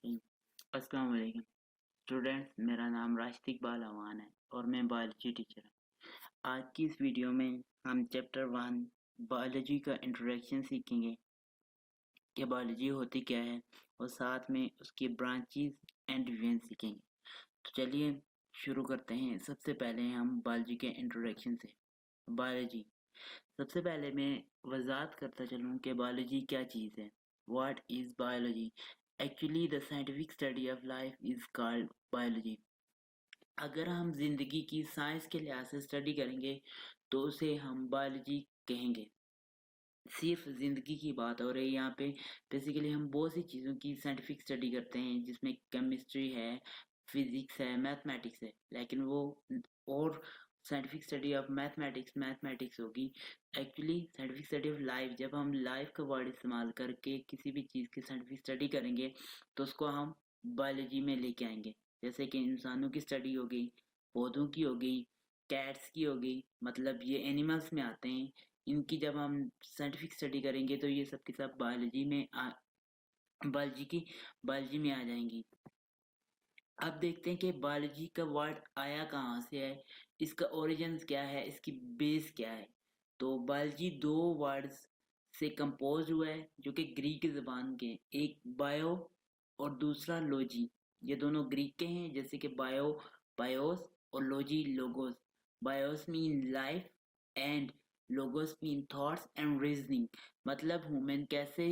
अस्सलाम वालेकुम स्टूडेंट्स, मेरा नाम राशिद इकबाल अवान है और मैं बायोलॉजी टीचर हूँ। आज की इस वीडियो में हम चैप्टर 1 बायोलॉजी का इंट्रोडक्शन सीखेंगे कि बायोलॉजी होती क्या है और साथ में उसकी ब्रांचेस एंड डिवीजन सीखेंगे। तो चलिए शुरू करते हैं। सबसे पहले हम बायोलॉजी के इंट्रोडक्शन से। बायोलॉजी, सबसे पहले मैं वजाहत करता चलूँ कि बायोलॉजी क्या चीज़ है। What is biology? Actually the scientific study of life is called biology. अगर हम जिंदगी की साइंस के लिहाज से स्टडी करेंगे तो उसे हम बायोलॉजी कहेंगे। सिर्फ जिंदगी की बात हो रही है यहाँ पे। बेसिकली हम बहुत सी चीज़ों की साइंटिफिक स्टडी करते हैं जिसमें केमिस्ट्री है, फिजिक्स है, मैथमेटिक्स है, लेकिन वो और साइंटिफिक स्टडी ऑफ मैथमेटिक्स होगी। Actually scientific study of life, जब हम लाइफ का वर्ड इस्तेमाल करके किसी भी चीज़ की साइंटिफिक स्टडी करेंगे तो उसको हम बायोलॉजी में लेके आएंगे। जैसे कि इंसानों की स्टडी हो गई, पौधों की हो गई, कैट्स की हो गई, मतलब ये एनिमल्स में आते हैं। इनकी जब हम साइंटिफिक स्टडी करेंगे तो ये सब के सब बायोलॉजी में आ जाएंगी। अब देखते हैं कि बायोलॉजी का वर्ड आया कहाँ से है, इसका ओरिजिन क्या है, इसकी बेस क्या है। तो बायोलॉजी दो वर्ड्स से कंपोज हुआ है जो कि ग्रीक ज़बान के, एक बायो और दूसरा लॉजी। ये दोनों ग्रीक के हैं, जैसे कि बायो बायोस और logy logos. BIOS mean life and logos mean thoughts and reasoning, मतलब ह्यूमन कैसे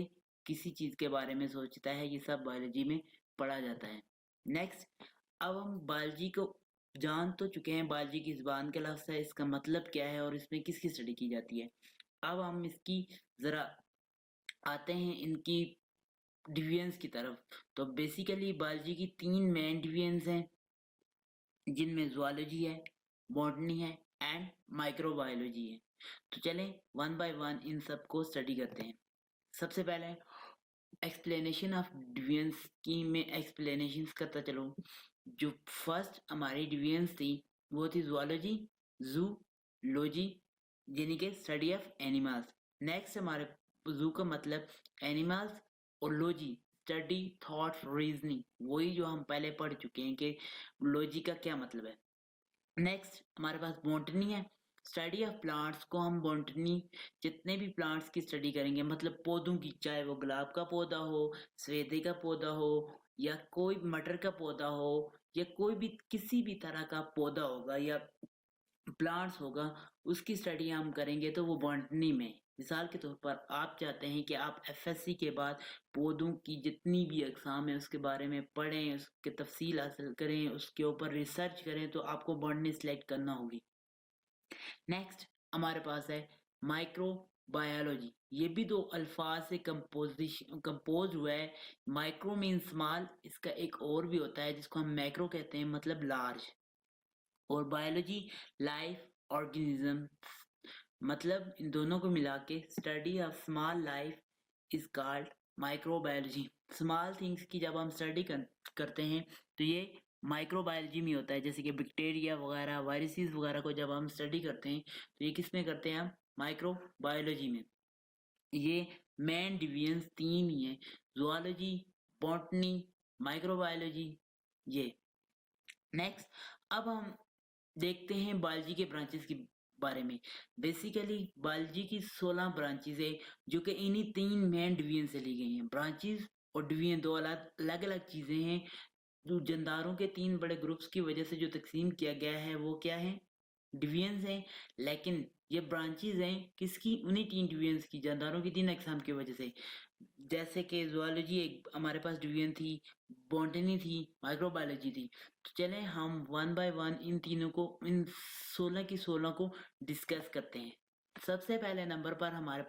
किसी चीज के बारे में सोचता है, ये सब बायोलॉजी में पढ़ा जाता है। नेक्स्ट, अब हम बायोलॉजी को जान तो चुके हैं, बायोलॉजी की जुबान का लफ्ज़ है, इसका मतलब क्या है और इसमें किसकी स्टडी की जाती है। अब हम इसकी जरा आते हैं इनकी डिवीजन्स की तरफ। तो बेसिकली बायोलॉजी की तीन मेन डिवीजन्स हैं जिनमें ज़ूलॉजी है, बॉटनी है एंड माइक्रोबायोलॉजी है। तो चलें वन बाय वन इन सबको स्टडी करते हैं। सबसे पहले एक्सप्लेनेशन ऑफ डिवीजन्स की मैं एक्सप्लेनेशंस करता चलूँ। जो फर्स्ट हमारी डिवीजन्स थी वो थी ज़ूलॉजी, ज़ूलॉजी यानी कि स्टडी ऑफ एनिमल्स। नेक्स्ट हमारे ज़ू का मतलब एनिमल्स और लॉजी स्टडी थॉट रीजनिंग, वही जो हम पहले पढ़ चुके हैं कि लॉजी का क्या मतलब है। नेक्स्ट हमारे पास बॉटनी है, स्टडी ऑफ प्लांट्स को हम बॉटनी जितने भी प्लांट्स की स्टडी करेंगे, मतलब पौधों की, चाहे वो गुलाब का पौधा हो, सफेदे का पौधा हो, या कोई मटर का पौधा हो, या कोई भी किसी भी तरह का पौधा होगा या प्लांट्स होगा, उसकी स्टडी हम करेंगे तो वो बॉटनी में। मिसाल के तौर पर आप चाहते हैं कि आप एफएससी के बाद पौधों की जितनी भी अक़साम है उसके बारे में पढ़ें, उसके तफसील हासिल करें, उसके ऊपर रिसर्च करें, तो आपको बॉटनी सेलेक्ट करना होगी। नेक्स्ट हमारे पास है माइक्रो बायोलॉजी। ये भी दो अल्फाज से कंपोज हुआ है। माइक्रो मीन स्मॉल, इसका एक और भी होता है जिसको हम मैक्रो कहते हैं, मतलब लार्ज। और बायोलॉजी लाइफ ऑर्गेनिज्म, मतलब इन दोनों को मिला के study of small life is called microbiology. Small things की जब हम स्टडी करते हैं तो ये माइक्रोबायोलॉजी में होता है। जैसे कि बैक्टीरिया वगैरह, वायरसेस वगैरह को जब हम स्टडी करते हैं तो ये किस में करते हैं हम? माइक्रोबायोलॉजी में। ये मेन डिवीजन्स तीन ही हैं, ज़ूलॉजी, बॉटनी, माइक्रोबायोलॉजी। ये नेक्स्ट, अब हम देखते हैं बायोलॉजी के ब्रांचेस के बारे में। बेसिकली बायोलॉजी की 16 ब्रांचेस है जो कि इन्हीं तीन मेन डिवीजन से ली गई हैं। ब्रांचेस और डिवीजन दो अलग अलग चीजें हैं। जो जानदारों के तीन बड़े ग्रुप्स की वजह से जो तकसीम किया गया है वो क्या है? डिवीजन्स हैं। लेकिन ये ब्रांचेस हैं किसकी? उन्हीं तीन डिवीजन्स की, जानदारों की तीन अकसाम की वजह से। जैसे कि ज़ूलॉजी एक हमारे पास डिवीजन थी, बॉटनी थी, माइक्रोबायोलॉजी थी। तो चलें हम वन बाय वन इन तीनों को, इन 16 की 16 को डिस्कस करते हैं। सबसे पहले नंबर पर हमारे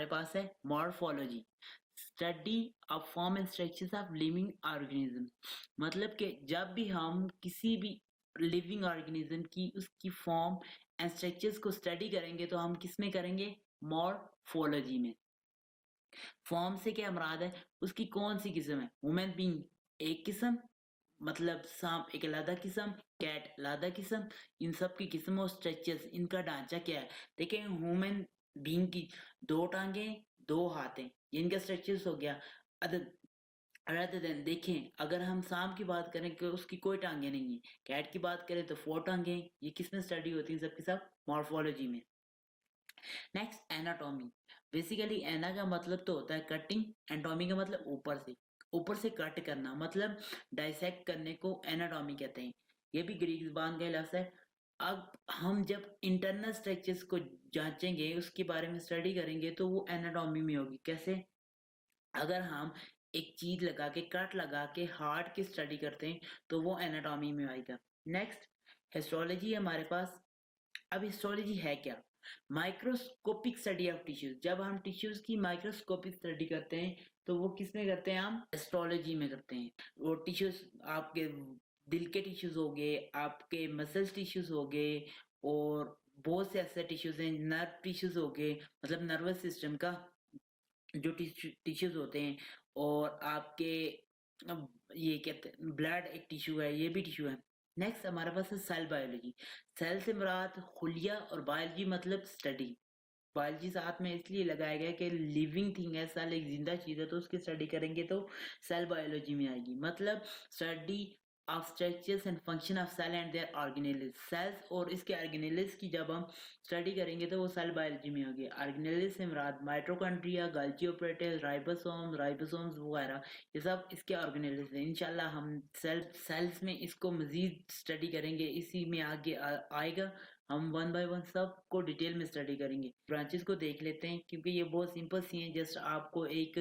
पास है morphology, study of form and structures of living organism. मतलब कि जब भी हम किसी भी लिविंग ऑर्गेनिज्म की उसकी फॉर्म एंड स्ट्रक्चर्स को स्टडी करेंगे तो हम किस में करेंगे? मॉर्फोलॉजी में। फॉर्म से क्या मुराद है? उसकी कौन सी किस्म है? ह्यूमन बीइंग एक किस्म, मतलब सांप एक अलग किस्म, कैट अलग किस्म, इन सब की किस्म और स्ट्रक्चर्स, इनका ढांचा क्या है। देखिए ह्यूमन बीइंग की 2 टांगे 2 हाथ हैं, इनका स्ट्रक्चर्स हो गया। अदर rather than देखें, अगर हम सांप की बात करें कि उसकी कोई टांगे नहीं है, कैट की बात करें तो 4 टांगे हैं। ये किस में स्टडी होती है? सबके सब मॉर्फोलॉजी में। Next anatomy. बेसिकली एना का मतलब तो होता है कटिंग, एंटोमी का मतलब ऊपर से कट करना, मतलब डाइसेक्ट करने को एनाटॉमी कहते हैं। ये भी ग्रीक ज़बान का लफ्ज़ है। अब हम जब इंटरनल स्ट्रक्चर्स को जांचेंगे, उसके बारे में स्टडी करेंगे, तो वो एनाटॉमी में होगी। कैसे? अगर हम एक चीज लगा के कट लगा के हार्ट की स्टडी करते हैं तो वो एनाटॉमी में आएगा। नेक्स्ट हिस्टोलॉजी है हमारे पास। अब हिस्टोलॉजी है क्या? Microscopic study of tissues. जब हम टिश्यूज की माइक्रोस्कोपिक स्टडी करते हैं तो वो किस में करते हैं? हम हिस्टोलॉजी में करते हैं। वो टिश्यूज आपके दिल के टिश्यूज हो गए, आपके मसल्स टिश्यूज हो गए, और बहुत से ऐसे टिश्यूज हैं, नर्व टिश्यूज हो गए, मतलब नर्वस सिस्टम का जो टिश्यूज होते हैं, और आपके ये कहते हैं ब्लड एक टिश्यू है, ये भी टिश्यू है। नेक्स्ट हमारे पास है सेल बायोलॉजी। सेल से मुराद खुलिया, और बायोलॉजी मतलब स्टडी। बायोलॉजी साथ में इसलिए लगाया गया कि लिविंग थिंग है, सेल एक जिंदा चीज है, तो उसकी स्टडी करेंगे तो सेल बायोलॉजी में आएगी। मतलब study of structures and function of cell and their organelles. Cells और इसके ऑर्गेनेल्स की जब हम स्टडी करेंगे तो वो सेल बायोलॉजी में होगी। ऑर्गेनेल्स से मुराद माइटोकॉन्ड्रिया, गोल्गी ऑपरेटल्स, राइबोसोम्स वगैरह, ये सब इसके ऑर्गेनेल्स हैं। इंशाल्लाह हम सेल्स में इसको मजीद स्टडी करेंगे, इसी में आगे आएगा। हम वन बाय वन सब को डिटेल में स्टडी करेंगे। ब्रांचेस को देख लेते हैं क्योंकि ये बहुत सिंपल सी हैं, जस्ट आपको एक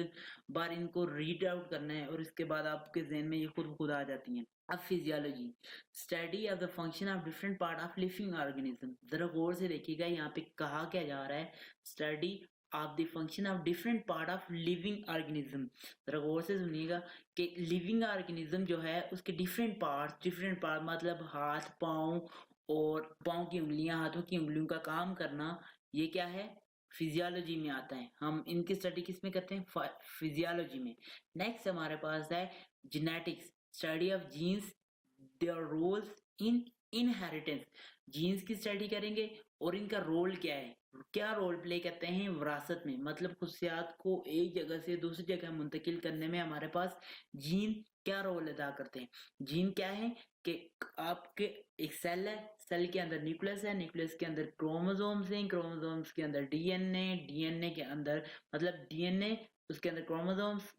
बार इनको रीड आउट करना है और इसके बाद आपके जहन में ये खुद आ जाती हैं। अब physiology, study of the function of different part of living organism. जरा गौर से देखिएगा यहाँ पे कहा क्या जा रहा है, study of the function of different part of living organism. जरा गौर से सुनिएगा कि लिविंग ऑर्गेनिज्म जो है उसके डिफरेंट पार्ट मतलब हाथ, पाँव, और पाँव की उंगलियां, हाथों की उंगलियों का काम करना, ये क्या है? फिजियोलॉजी में आता है। हम इनकी स्टडी किस में करते हैं? फिजियोलॉजी में। नेक्स्ट हमारे पास है genetics, study of genes, their roles in inheritance. Genes की स्टडी करेंगे और इनका रोल क्या है, क्या रोल प्ले करते हैं विरासत में, मतलब खुशियात को एक जगह से दूसरी जगह मुंतकिल करने में हमारे पास जीन क्या रोल अदा करते हैं। जीन क्या है कि आपके एक सेल है, सेल के अंदर न्यूक्लियस है, न्यूक्लियस के अंदर क्रोमोसोम्स हैं, क्रोमोसोम्स के अंदर डीएनए, डीएनए के अंदर मतलब डीएनए, उसके अंदर क्रोमोसोम्स,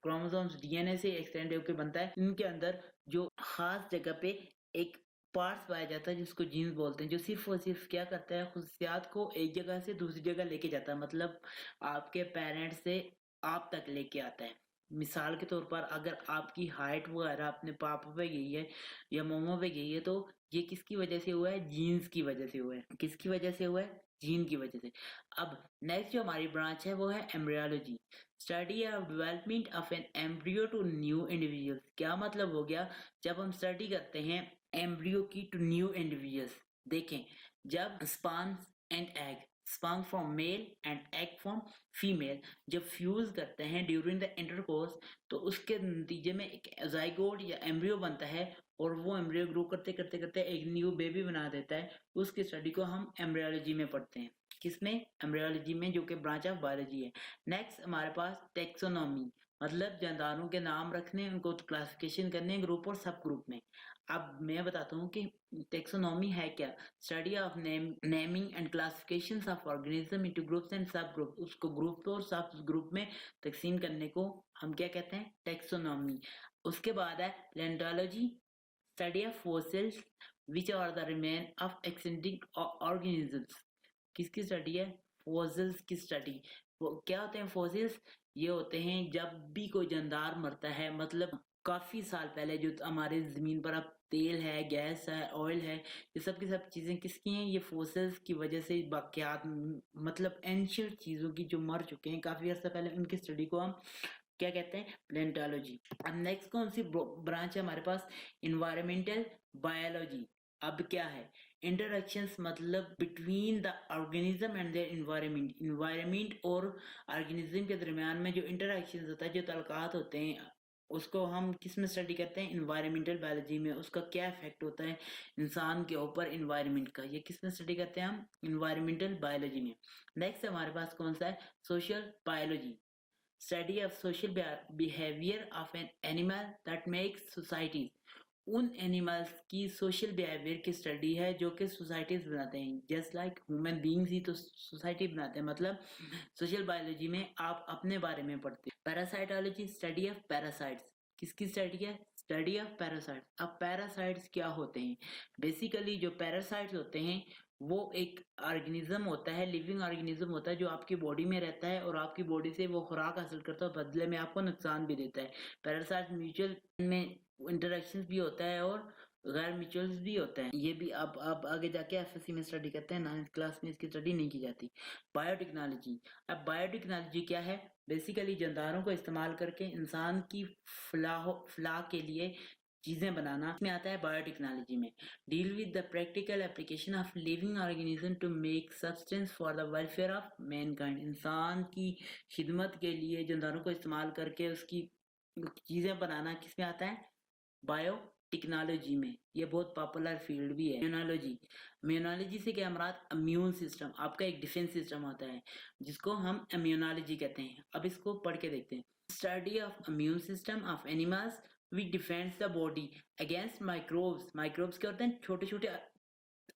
क्रोमोसोम्स डीएनए से एक्सटेंड होकर बनता है। इनके अंदर जो खास जगह पे एक पार्ट्स पाया जाता है जिसको जीन्स बोलते हैं, जो सिर्फ और सिर्फ क्या करता है, खुशियात को एक जगह से दूसरी जगह लेके जाता है, मतलब आपके पेरेंट्स से आप तक लेके आता है। मिसाल के तौर पर अगर आपकी हाइट वगैरह अपने पापा पे गई है या मम्मा पे गई है, तो ये किसकी वजह से हुआ है? जीन्स की वजह से हुआ है। किसकी वजह से हुआ है? जीन की वजह से। अब नेक्स्ट जो हमारी ब्रांच है वो है embryology, study of development of an embryo to new individual. क्या मतलब हो गया? जब हम स्टडी करते हैं एम्ब्रियो की टू न्यू इंडिविजुअल्स, देखें जब sperm and egg, sperm from male and egg from female जब फ्यूज करते हैं ड्यूरिंग द इंटरकोर्स, तो उसके नतीजे में एक जाइगोट या एम्ब्रियो बनता है, और वो एम्ब्रियो ग्रो करते करते करते एक न्यू बेबी बना देता है। उसकी स्टडी को हम एम्ब्रियोलॉजी में पढ़ते हैं। किसमें? एम्ब्रियोलॉजी में, जो कि ब्रांच ऑफ बायोलॉजी है। नेक्स्ट हमारे पास टेक्सोनॉमी, मतलब जानदारों के नाम रखने, उनको क्लासिफिकेशन करने ग्रुप और सब ग्रुप में। अब मैं बताता हूँ कि टेक्सोनॉमी है क्या। Study of naming and classification of organism into groups and सब ग्रुप, उसको ग्रुप और सब ग्रुप में तकसीम करने को हम क्या कहते हैं? टेक्सोनॉमी। उसके बाद है palaeontology, study of fossils which are the remain of extinct organisms. किसकी स्टडी है? फॉसिल्स की स्टडी। वो क्या होते हैं फॉसिल्स? ये होते हैं जब भी कोई जानदार मरता है, मतलब काफी साल पहले, जो हमारे जमीन पर अब तेल है, गैस है, ऑयल है, ये सब की सब चीजें किसकी हैं? ये फॉसिल्स की वजह से बाकियात, मतलब एंशियंट चीजों की जो मर चुके हैं काफी अर्सा पहले, उनकी स्टडी को हम क्या कहते हैं? प्लेंटोलॉजी। अब नेक्स्ट कौन सी ब्रांच है हमारे पास? Environmental biology. अब क्या है? इंटरैक्शंस, मतलब between the organism and their environment, environment और ऑर्गेनिज्म के दरमियान में जो इंटरैक्शंस होता है, जो तल्कात होते हैं, उसको हम किस में स्टडी करते हैं? इन्वायरमेंटल बायोलॉजी में। उसका क्या इफेक्ट होता है इंसान के ऊपर इन्वायरमेंट का, ये किस में स्टडी करते हैं? हम इन्वायरमेंटल बायोलॉजी में। नेक्स्ट हमारे पास कौन सा है? Social biology, study of social behaviour of an animal that makes societies, उन एनिमल्स की सोशल बिहेवियर की स्टडी है जो कि सोसाइटीज बनाते हैं। Just like human beings he तो सोसाइटी बनाते हैं। मतलब सोशल बायोलॉजी में आप अपने बारे में पढ़ते हैं। पैरासाइटोलॉजी, स्टडी ऑफ पैरासाइट्स, किसकी स्टडी है? Study of parasites. अब पैरासाइट्स क्या होते हैं? बेसिकली जो पैरासाइट्स होते हैं वो एक ऑर्गेनिज्म होता है, लिविंग ऑर्गेनिज्म होता है जो आपकी बॉडी में रहता है और आपकी बॉडी से वो खुराक हासिल करता है, बदले में आपको नुकसान भी देता है। पैरासाइट म्यूचुअल में इंटरेक्शंस भी होता है और गैर म्यूचुअल्स भी होता है। ये भी आप आगे जाके एफएससी में स्टडी करते हैं, 9th क्लास में इसकी स्टडी नहीं की जाती। बायोटेक्नोलॉजी। अब बायोटेक्नोलॉजी क्या है? बेसिकली जानदारों को इस्तेमाल करके इंसान की फलाह के लिए चीजें बनाना इसमें आता है बायोटेक्नोलॉजी में। Deal with the practical application of living organism to make substance for the welfare of mankind, इंसान की खिदमत के लिए जानदारों को इस्तेमाल करके उसकी चीजें बनाना किसमें आता है? बायोटेक्नोलॉजी में। ये बहुत पॉपुलर फील्ड भी है। इम्यूनोलॉजी, इम्यूनोलॉजी से क्या मुराद? इम्यून सिस्टम, आपका एक डिफेंस सिस्टम होता है जिसको हम इम्यूनोलॉजी कहते हैं। अब इसको पढ़ के देखते हैं। Study of immune system of animals which defends the body against microbes। Microbes क्या होते हैं? छोटे छोटे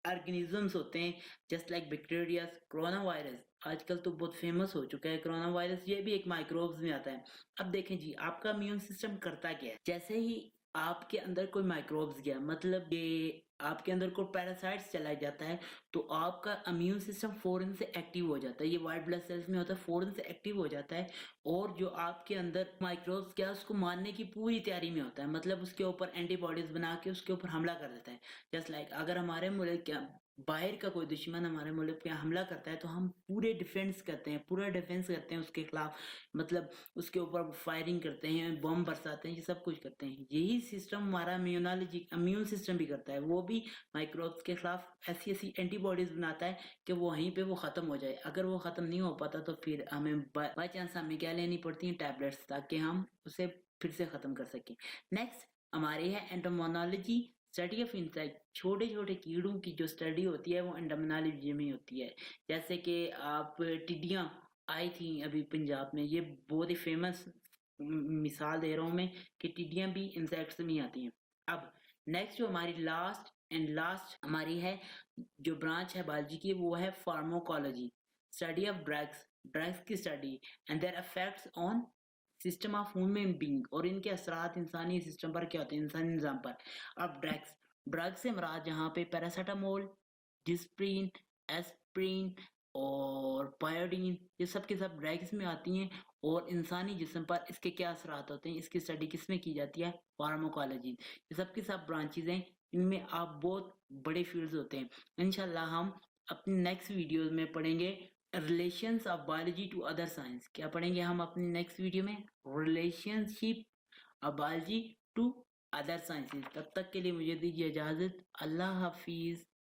ऑर्गेनिजम्स होते हैं, just like bacteria. Corona virus आजकल तो बहुत फेमस हो चुका है कोरोना वायरस, ये भी एक माइक्रोब्स में आता है। अब देखें जी, आपका इम्यून सिस्टम करता क्या है? जैसे ही आपके अंदर कोई माइक्रोब्स गया, मतलब ये आपके अंदर कोई पैरासाइट्स चला जाता है, तो आपका इम्यून सिस्टम फौरन से एक्टिव हो जाता है। ये वाइट ब्लड सेल्स में होता है, फौरन से एक्टिव हो जाता है और जो आपके अंदर माइक्रोब्स क्या उसको मारने की पूरी तैयारी में होता है। मतलब उसके ऊपर एंटीबॉडीज बना के उसके ऊपर हमला कर देता है। जस्ट लाइक अगर हमारे मुल्क क्या बाहर का कोई दुश्मन हमारे मुल्क पे हमला करता है तो हम पूरे डिफेंस करते हैं, पूरा डिफेंस करते हैं उसके खिलाफ। मतलब उसके ऊपर फायरिंग करते हैं, बम बरसाते हैं, ये सब कुछ करते हैं। यही सिस्टम हमारा इम्यून सिस्टम भी करता है। वो भी माइक्रोब्स के खिलाफ ऐसी ऐसी एंटीबॉडीज बनाता है कि वो वहीं पे वो खत्म हो जाए। अगर वो खत्म नहीं हो पाता तो फिर हमें बाई चांस हमें क्या लेनी पड़ती है? टैबलेट्स, ताकि हम उसे फिर से खत्म कर सकें। नेक्स्ट हमारी है एंटोमोनोलॉजी, स्टडी ऑफ इंसेक्ट। छोटे छोटे कीड़ों की जो स्टडी होती है वो एंटोमोनोलॉजी में होती है। जैसे कि आप टिड्डियां आई थी अभी पंजाब में, ये बहुत ही फेमस मिसाल दे रहा हूँ मैं कि टिड्डियां भी इंसेक्ट्स में आती हैं। अब नेक्स्ट जो हमारी लास्ट हमारी है जो ब्रांच है बायोलॉजी की, वो है फार्माकोलॉजी, स्टडी ऑफ ड्रग्स की study and there effects on system of human being, और इनके असरात इंसानी सिस्टम पर क्या होते हैं, इंसानी निजाम पर। अब ड्रग्स से मुराद यहाँ पे पैरासीटामोल, डिस्प्रिन, एस्प्रिन और पायोडीन, ये सब के सब ड्रग्स में आती हैं और इंसानी जिस्म पर इसके क्या असरात होते हैं, इसकी स्टडी किसमें की जाती है? फार्माकोलॉजी। ये सब की सब ब्रांचेज हैं, इनमें आप बहुत बड़े फील्ड्स होते हैं। इंशाल्लाह हम अपनी नेक्स्ट वीडियो में पढ़ेंगे relations of biology to other science. क्या पढ़ेंगे हम अपनी नेक्स्ट वीडियो में? Relationship of biology to other sciences. तब तक के लिए मुझे दीजिए इजाजत। अल्लाह हाफिज।